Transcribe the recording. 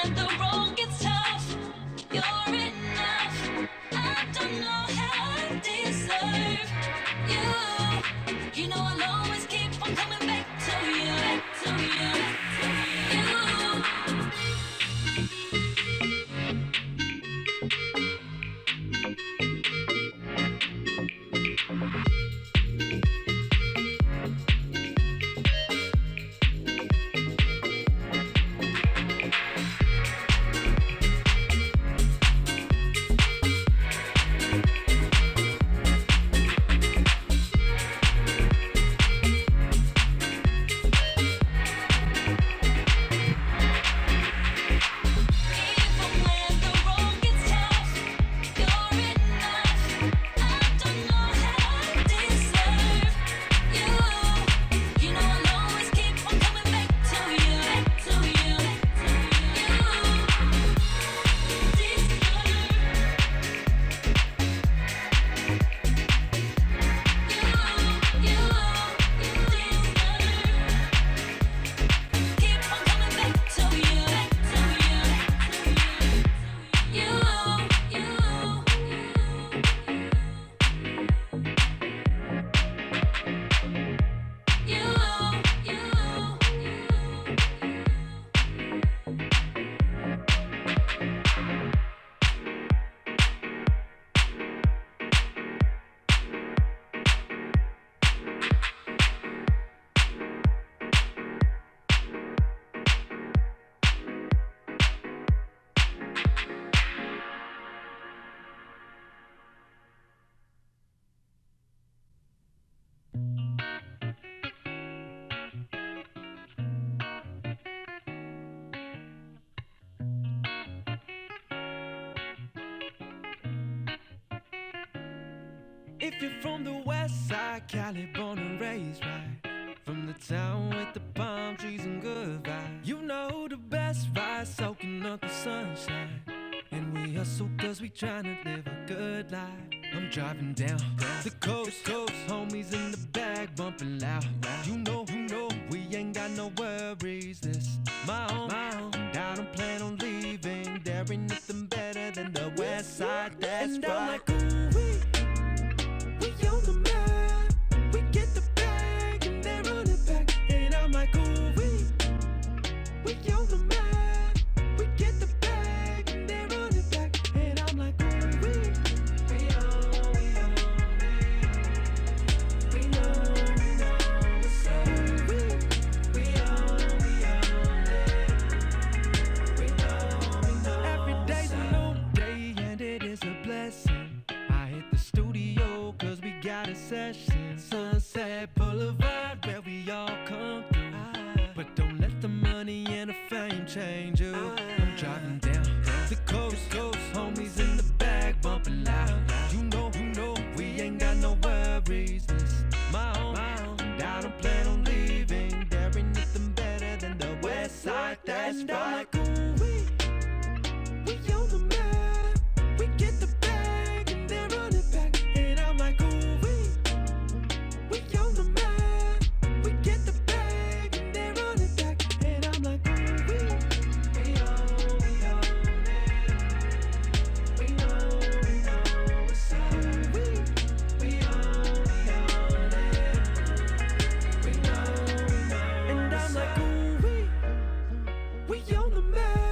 when the road gets tough, you're enough. I don't know how I deserve you. You know I'll always keep on coming back to you, back to you, back to you. If you're from the west side, Cali, born and raised right from the town with the palm trees and good vibes, you know the best ride, soaking up the sunshine. And we hustle cause we tryna live a good life. I'm driving down the coast, homies in the back bumping loud. You know, we ain't got no worries. This my home, and I don't plan on leaving. There ain't nothing better than the west side, that's and right. I'm like, ooh, we on the map. We get the bag and then run it back. And I'm like, ooh, we on the map. We get the bag and then run it back. And I'm like, ooh, we on it. We know what's up. We on it. We know. Every day's a new day and it is a blessing. I hit the studio cause we got a session. Sunset Boulevard where we all come through. But don't let the money and the fame change you. I'm driving down the coast, homies in the back bumping loud. You know, we ain't got no worries. This my home, and I don't plan on leaving. There ain't nothing better than the west side, that's and right. I'm like, ooh, we on the map. We get the bag and then run it back. And I'm like, ooh, we on the map. We get the bag and then run it back. And I'm like, ooh, we on it. We know what's up. We on it. We know. And I'm like, ooh, we on the map.